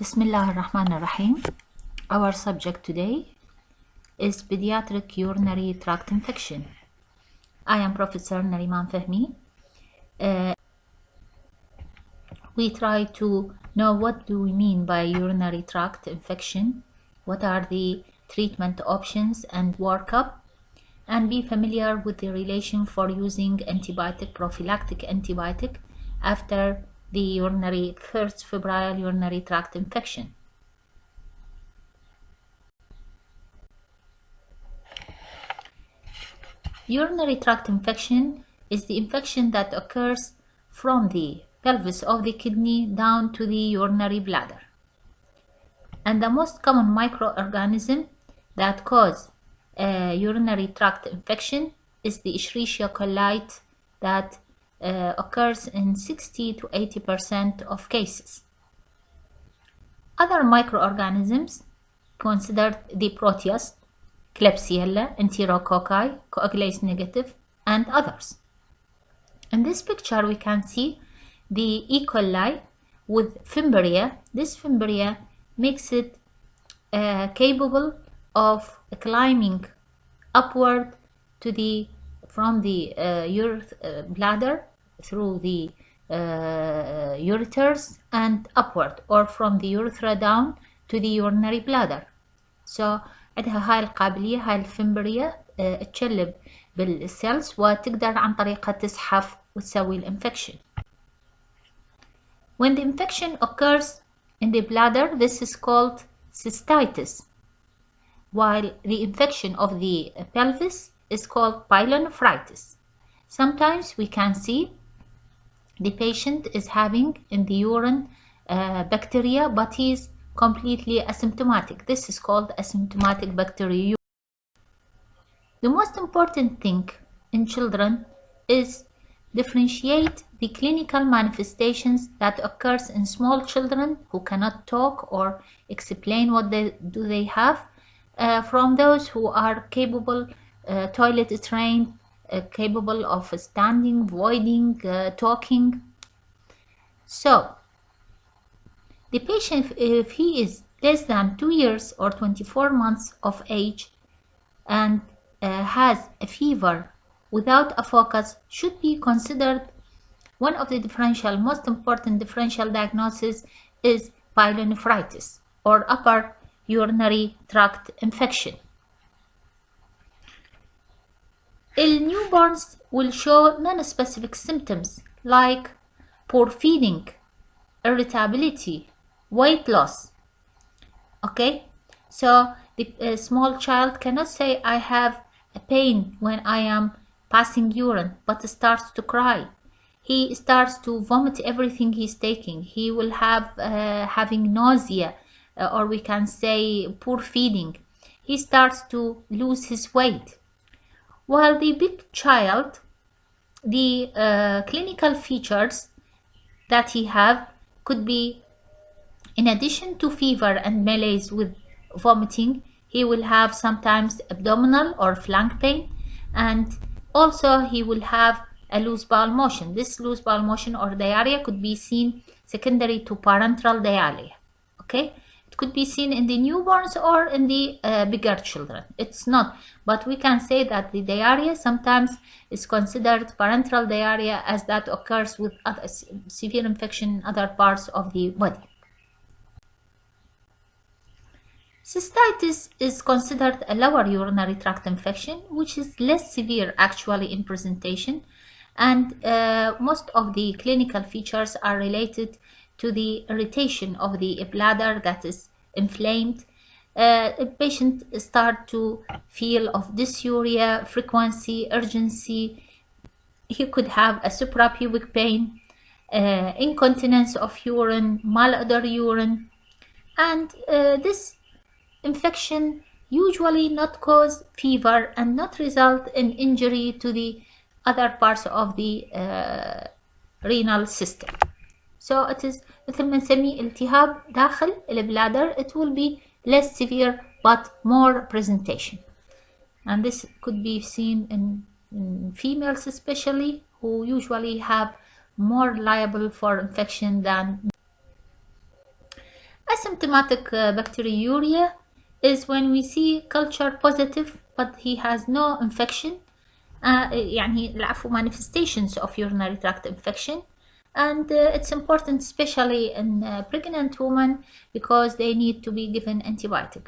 Bismillah ar-Rahman ar-Rahim. Our subject today is pediatric urinary tract infection. I am Professor Nariman Fahmi. We try to know what do we mean by urinary tract infection, what are the treatment options and workup, and be familiar with the relation for using antibiotic, prophylactic antibiotic after the first febrile urinary tract infection. Urinary tract infection is the infection that occurs from the pelvis of the kidney down to the urinary bladder. And the most common microorganism that cause urinary tract infection is the Escherichia coli that occurs in 60 to 80% of cases. Other microorganisms considered the Proteus, Klebsiella, Enterococci, coagulase negative, and others. In this picture, we can see the E. coli with fimbriae. This fimbriae makes it capable of climbing upward to from the bladder through the ureters and upward, or from the urethra down to the urinary bladder. So عندها هاي القابلية، هاي الفمبرية تشلب بالسيلز وتقدر عن طريقها تزحف وتسوي الانفكشن. When the infection occurs in the bladder, this is called cystitis, while the infection of the pelvis is called pyelonephritis. Sometimes we can see the patient is having in the urine bacteria, but he is completely asymptomatic. This is called asymptomatic bacteriuria. The most important thing in children is differentiate the clinical manifestations that occurs in small children who cannot talk or explain what they have from those who are capable, toilet trained, capable of standing, voiding, talking. So the patient, if he is less than 2 years or 24 months of age and has a fever without a focus, should be considered one of the most important differential diagnoses is pyelonephritis or upper urinary tract infection. Newborns will show non-specific symptoms like poor feeding, irritability, weight loss. Okay, so the small child cannot say I have a pain when I am passing urine, but starts to cry. He starts to vomit everything he's taking. He will have having nausea, or we can say poor feeding. He starts to lose his weight. While the big child, the clinical features that he have could be, in addition to fever and malaise with vomiting, he will have sometimes abdominal or flank pain, and also he will have a loose bowel motion. This loose bowel motion or diarrhea could be seen secondary to parenteral diarrhea. Okay, it could be seen in the newborns or in the bigger children. It's not, but we can say that the diarrhea sometimes is considered parenteral diarrhea, as that occurs with other severe infection in other parts of the body. Cystitis is considered a lower urinary tract infection, which is less severe actually in presentation, and most of the clinical features are related to the irritation of the bladder that is inflamed. A patient start to feel of dysuria, frequency, urgency. He could have a suprapubic pain, incontinence of urine, malodor urine, and this infection usually not cause fever and not result in injury to the other parts of the renal system. So it is مثل ما نسميه التهاب داخل البلادر. It will be less severe but more presentation, and this could be seen in females especially, who usually have more liable for infection than Asymptomatic bacteriuria is when we see culture positive but he has no infection, يعني العفو manifestations of urinary tract infection, and it's important especially in pregnant women because they need to be given antibiotic.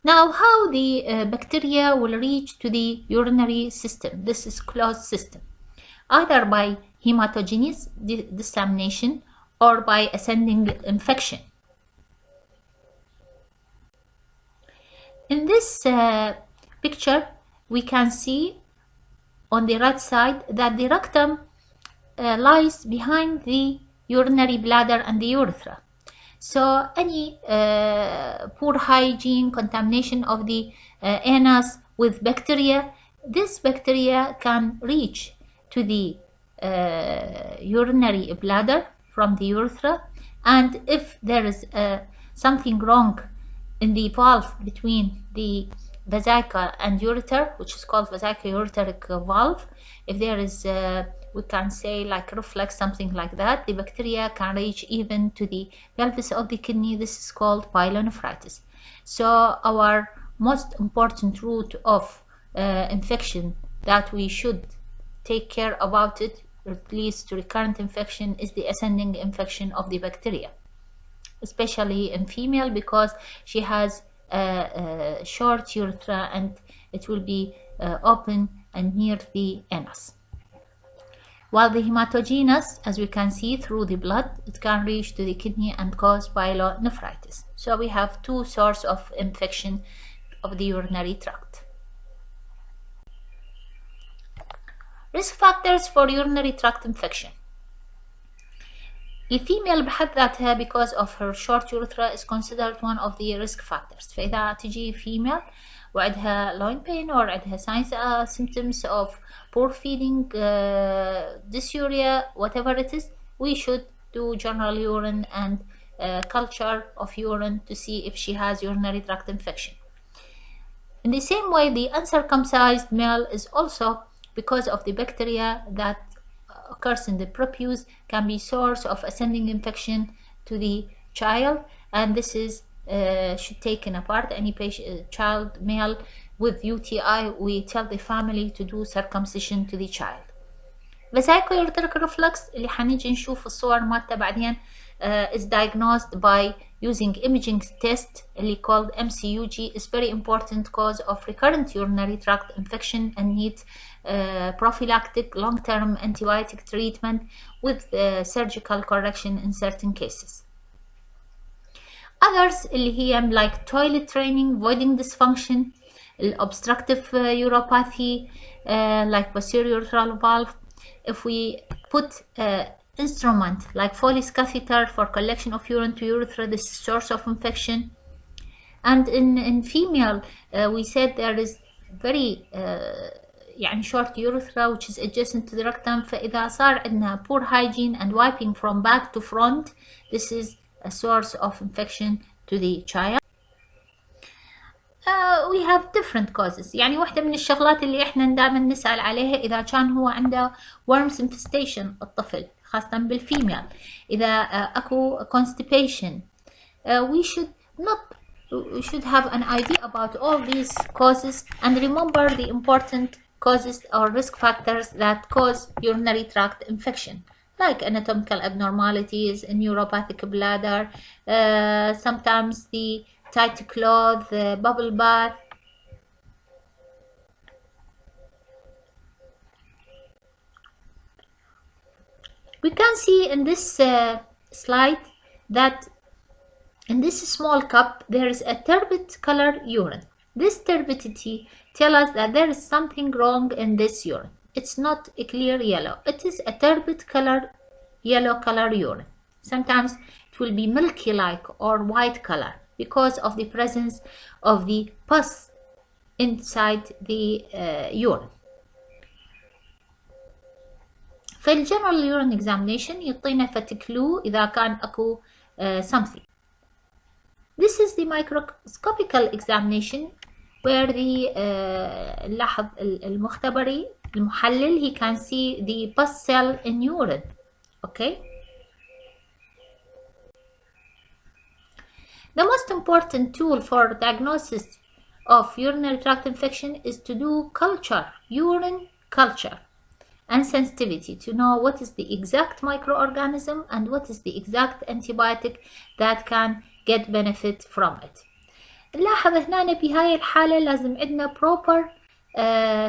Now, how the bacteria will reach to the urinary system? This is closed system, either by hematogenous dissemination or by ascending infection. In this picture, we can see on the right side that the rectum lies behind the urinary bladder and the urethra. So any poor hygiene, contamination of the anus with bacteria, this bacteria can reach to the urinary bladder from the urethra, and if there is something wrong in the valve between the vesica and ureter, which is called vesico-ureteric valve, if there is we can say like reflex, something like that, the bacteria can reach even to the pelvis of the kidney. This is called pyelonephritis. So our most important route of infection that we should take care about it, at least to recurrent infection, is the ascending infection of the bacteria, especially in female because she has a short urethra and it will be open and near the anus. While the hematogenous, as we can see through the blood, it can reach to the kidney and cause pyelonephritis. So we have two sources of infection of the urinary tract. Risk factors for urinary tract infection. الفيميل بحد ذاتها because of her short urethra is considered one of the risk factors. فإذا تجي female وعندها loin pain or عندها signs symptoms of poor feeding, dysuria, whatever it is, we should do general urine and culture of urine to see if she has urinary tract infection. In the same way, the uncircumcised male is also because of the bacteria that occurs in the prepuce can be source of ascending infection to the child, and this is should taken apart. Any patient, child male with UTI, we tell the family to do circumcision to the child. Vesico-ureteric reflux اللي حنيجي نشوف الصور مالته بعدين is diagnosed by using imaging test اللي called MCUG, is very important cause of recurrent urinary tract infection and need prophylactic long-term antibiotic treatment with surgical correction in certain cases. Others اللي هي like toilet training, voiding dysfunction, obstructive uropathy, like posterior urethral valve. If we put instrument like Foley's catheter for collection of urine to urethra, this is source of infection. And in female, we said there is very يعني short urethra which is adjacent to the rectum. فإذا صار عندنا poor hygiene and wiping from back to front, this is a source of infection to the child. We have different causes. يعني واحدة من الشغلات اللي احنا دائما نسأل عليها إذا كان هو عنده worms infestation الطفل خاصة بالفيميل، إذا أكو constipation, we should have an idea about all these causes and remember the important causes or risk factors that cause urinary tract infection, like anatomical abnormalities, neuropathic bladder, sometimes the tight cloth, bubble bath. We can see in this slide that in this small cup there is a turbid color urine. This turbidity tells us that there is something wrong in this urine. It's not a clear yellow. It is a turbid color, yellow color urine. Sometimes it will be milky like or white color because of the presence of the pus inside the urine. في الجنرال urine examination يعطينا فتكلو إذا كان أكو something. This is the microscopical examination where the لاحظ المختبري المحلل he can see the pus cell in urine. Okay. The most important tool for diagnosis of urinary tract infection is to do culture, urine culture, and sensitivity to know what is the exact microorganism and what is the exact antibiotic that can get benefit from it. نلاحظ هنا بهاي الحالة لازم عندنا proper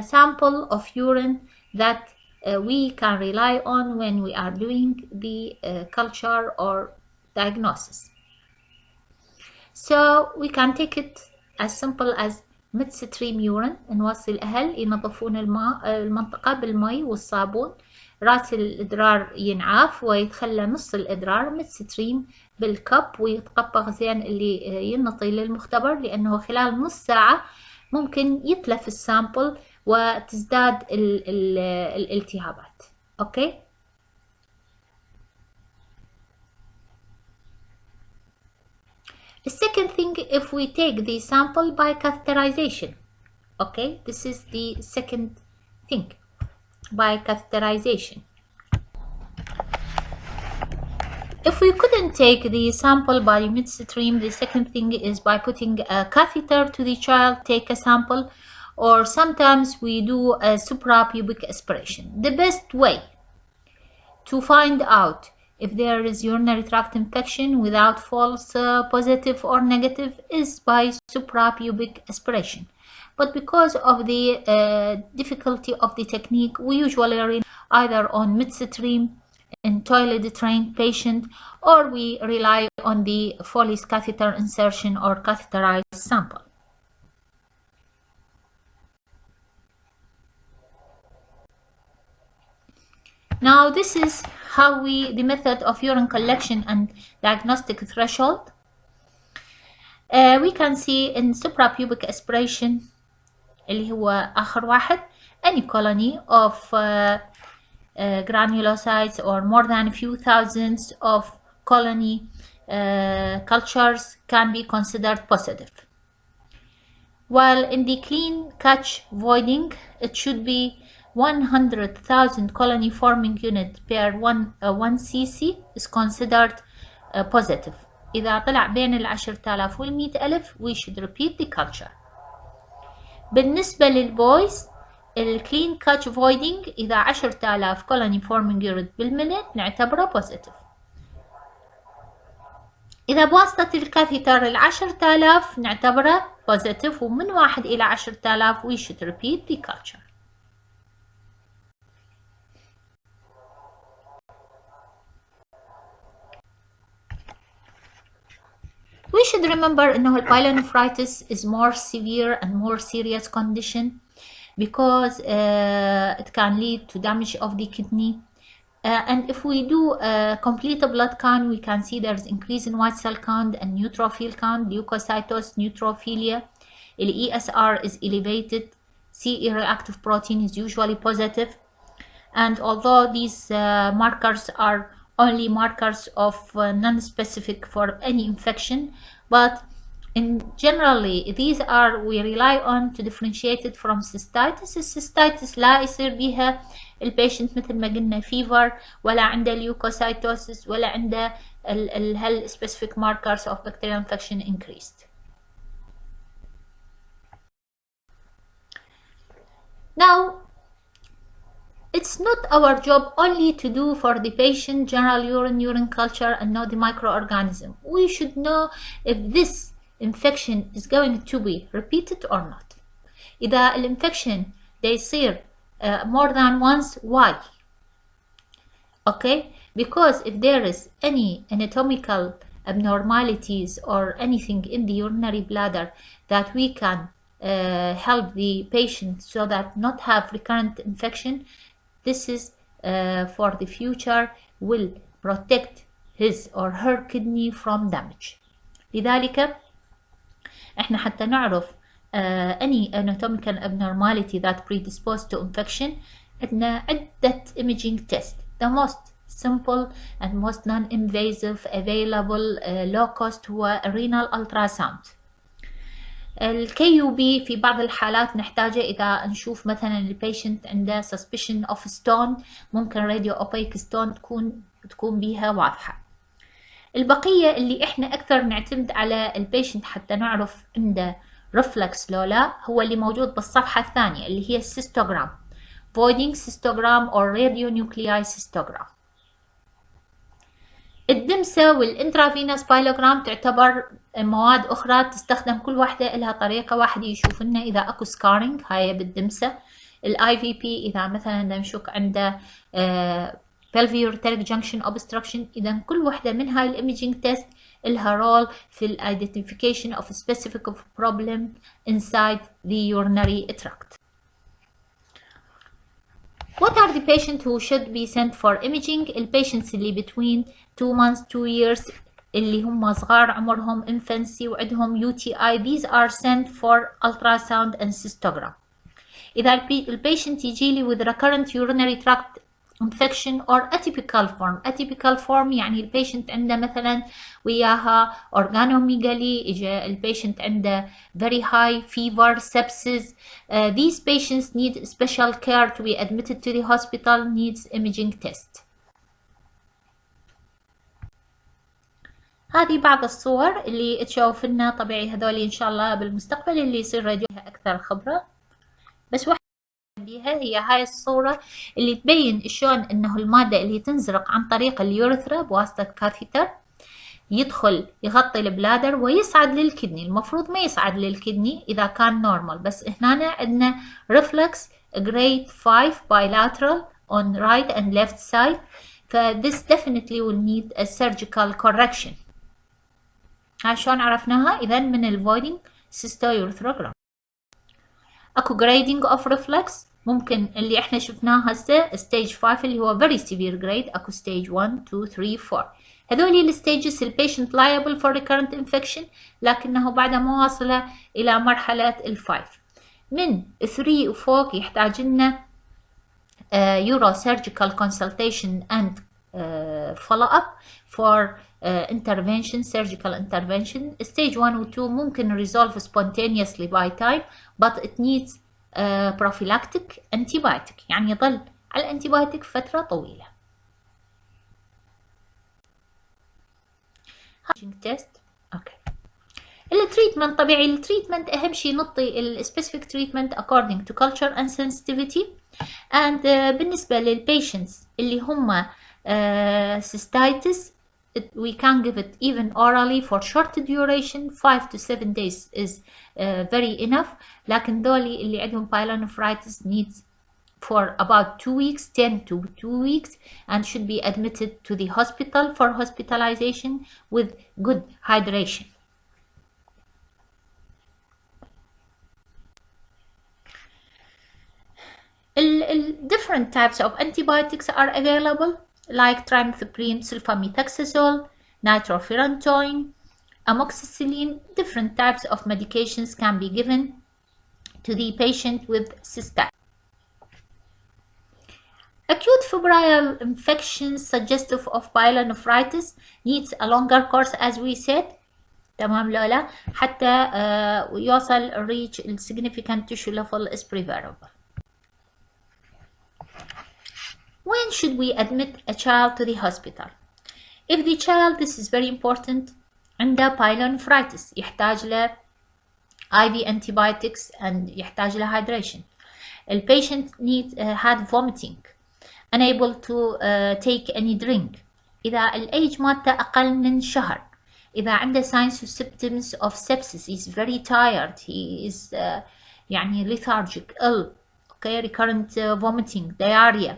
sample of urine that we can rely on when we are doing the culture or diagnosis. So we can take it as simple as midstream urine. نوصي الأهل ينظفون المنطقة بالمي والصابون، رأس الإدرار ينعاف ويتخلى نص الإدرار midstream بالكب ويتقبغ زين اللي ينطي للمختبر، لأنه خلال نص ساعة ممكن يتلف السامبل وتزداد الالتهابات. أوكي. The second thing, if we take the sample by catheterization, okay, this is the second thing, by catheterization. If we couldn't take the sample by midstream, the second thing is by putting a catheter to the child, take a sample, or sometimes we do a suprapubic aspiration. The best way to find out if there is urinary tract infection without false positive or negative is by suprapubic aspiration. But because of the difficulty of the technique, we usually rely either on midstream in toilet trained patient, or we rely on the Foley's catheter insertion or catheterized sample. Now this is how the method of urine collection and diagnostic threshold. We can see in suprapubic aspiration اللي هو آخر واحد, any colony of granulocytes or more than a few thousands of colony cultures can be considered positive. While in the clean catch voiding, it should be 100,000 colony forming unit per 1 cc is considered positive. إذا طلع بين 10,000 وال 100,000 we should repeat the culture. بالنسبة للبويز الكلين كاتش فويدنج إذا 10,000 colony forming unit بالمنت نعتبره positive. إذا بواسطة الكاثيتر 10,000 نعتبره positive، ومن 1 إلى 10,000 we should repeat the culture. We should remember إنه pyelonephritis is more severe and more serious condition because it can lead to damage of the kidney. And if we do a complete blood count, we can see there's increase in white cell count and neutrophil count, leukocytosis, neutrophilia. The ESR is elevated. CE-reactive protein is usually positive. And although these markers are only markers of non-specific for any infection, but in generally these are we rely on to differentiate it from cystitis. الcystitis لا يصير بيها البيشنت مثل ما قلنا fever ولا عنده leukocytosis ولا عنده هال specific markers of bacterial infection increased. Now, it's not our job only to do for the patient general urine culture and know the microorganism. We should know if this infection is going to be repeated or not. إذا الانفection they يصير more than once, why? Okay, because if there is any anatomical abnormalities or anything in the urinary bladder that we can help the patient so that not have recurrent infection, this is for the future will protect his or her kidney from damage. لذلك احنا حتى نعرف any anatomical abnormality that predisposed to infection عندنا عدة imaging test. The most simple and most non-invasive available low cost هو renal ultrasound. الكيوبي في بعض الحالات نحتاجه إذا نشوف مثلا البيشنت عنده suspicion of stone، ممكن radio opaque stone تكون بيها واضحة. البقية اللي احنا أكثر نعتمد على البيشنت حتى نعرف عنده رفلكس لو لا، هو اللي موجود بالصفحة الثانية اللي هي السيستوغرام، voiding cystogram or radionuclei cystogram. الدمسة والانترافينوس بايلوجرام تعتبر مواد أخرى تستخدم، كل واحدة لها طريقة. واحد يشوف لنا إذا أكو سكارينج، هاي بالدمسة. الاي في بي إذا مثلا نشك عنده pelvic junction obstruction. إذا كل واحدة من هاي الإيميجينج تيست لها رول في ال identification of a specific problem inside the urinary tract. What are the patients who should be sent for imaging؟ البيشنتس اللي between 2 months 2 years، اللي هم صغار عمرهم infancy وعندهم UTI، these are sent for ultrasound and cystogram. إذا البيشنت يجي لي with recurrent urinary tract infection or atypical form. atypical form يعني البيشنت عنده مثلا وياها organomegaly، إجا البيشنت عنده very high fever, sepsis. These patients need special care to be admitted to the hospital, needs imaging test. هذه بعض الصور اللي تشوف لنا، طبيعي هذول إن شاء الله بالمستقبل اللي يصير راديوها أكثر خبرة، بس واحد بيها هي هاي الصورة اللي تبين شلون انه المادة اللي تنزرق عن طريق اليورثرا بواسطة كاثيتر يدخل يغطي البلادر ويصعد للكدني. المفروض ما يصعد للكدني اذا كان نورمال، بس هنا عندنا reflex grade 5 bilateral on right and left side، ف this definitely will need a surgical correction. هاي شلون عرفناها؟ اذا من الvoiding cystourethrogram. اكو grading of reflex، ممكن اللي احنا شفناه هسه stage 5 اللي هو very severe grade، اكو stage 1 2 3 4. هذولي الستيجز البيشنت liable for recurrent infection، لكنه بعد ما واصله الى مرحله ال5. من 3 وفوق يحتاج لنا Eurosurgical consultation and follow-up for intervention, surgical intervention. Stage 1 و 2 ممكن resolve spontaneously by time, but it needs prophylactic antibiotic، يعني يظل على الانتيبيوتيك فترة طويلة. تيست اوكي. التريتمنت طبيعي، التريتمنت اهم شيء نعطي السبيسيفيك تريتمنت according to culture and sensitivity. and بالنسبة للبيشنتس اللي هم cystitis, we can give it even orally for short duration. 5 to 7 days is very enough. لكن دولي اللي عندهم pyelonephritis needs for about 2 weeks, 10 to 2 weeks, and should be admitted to the hospital for hospitalization with good hydration. Different types of antibiotics are available, like trimethoprim, sulfamethoxazole, nitrofurantoin, amoxicillin. Different types of medications can be given to the patient with cystitis. Acute febrile infection suggestive of pyelonephritis needs a longer course, as we said. تمام لولا حتى يوصل reach significant tissue level is preferable. When should we admit a child to the hospital? If the child, this is very important, عنده pyelonephritis يحتاج له IV antibiotics and يحتاج له hydration. The patient had vomiting, unable to take any drink. إذا الage مالته أقل من شهر. إذا عنده signs or symptoms of sepsis, he's very tired, he is يعني lethargic, ill, okay, recurrent vomiting, diarrhea.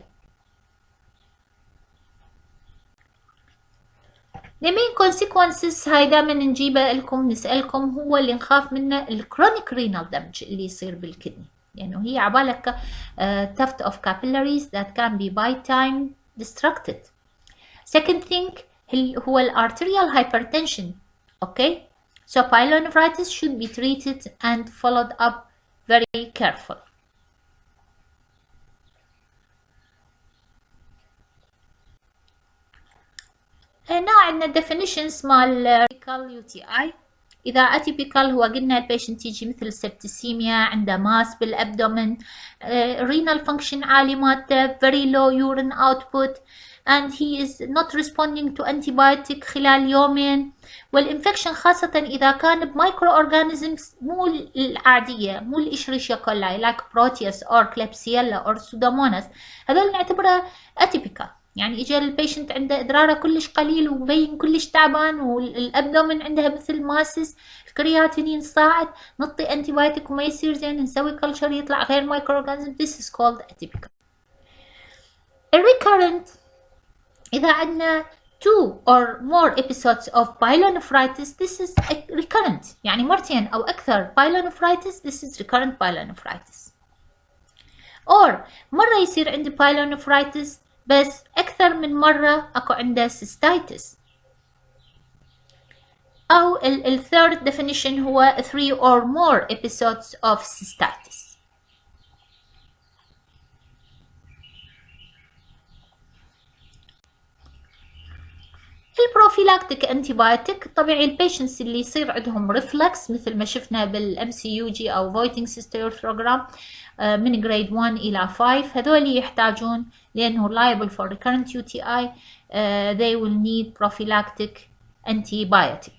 The main consequences هاي دائما نجيبه لكم نسألكم، هو اللي نخاف منه الكرونيك رينال دامج اللي يصير بالكدني، لأنه يعني هي عبالك theft of capillaries that can be by time destructed. Second thing هو arterial hypertension. Okay, so pyelonephritis should be treated and followed up very careful. هنا عندنا definitions مال UTI. إذا اتيبيكال هو قلنا البيشنت تيجي مثل سبتسيميا، عنده ماس بالابدومن، renal function عالي مالته، very low urine output and he is not responding to antibiotic خلال يومين. والانفكشن خاصة إذا كان بمايكرو أورجانيزمز مو العادية، مو الإشريشيا كولاي like بروتيوس أو كليبسيلا أو سودوموناس، هذول نعتبره اتيبيكال. يعني اجى البيشنت عنده ادراره كلش قليل ومبين كلش تعبان والابدومن عندها مثل ماسس، الكرياتينين صاعد، نعطي انتي بايوتيك وما يصير زين، نسوي كلشر يطلع غير مايكرو اورجانيزم. This is called atypical. الريكورنت إذا عندنا 2 or more episodes of pyelonephritis this is recurrent، يعني مرتين أو أكثر pyelonephritis this is recurrent pyelonephritis. or مرة يصير عندي pyelonephritis بس أكثر من مرة أكو عنده cystitis. أو third definition هو 3 or more episodes of cystitis. البروفيلاكتيك انتيبايوتيك طبيعي البيشنتس اللي يصير عندهم ريفلكس مثل ما شفنا بالام سي يو جي او فويتنج سيستيروثروجرام من جريد 1 الى 5 هذول يحتاجون لانه liable for recurrent UTI they will need prophylactic antibiotic.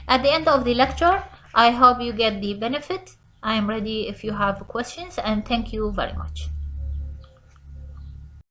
At the end of the lecture I hope you get the benefit. I am ready if you have questions and thank you very much.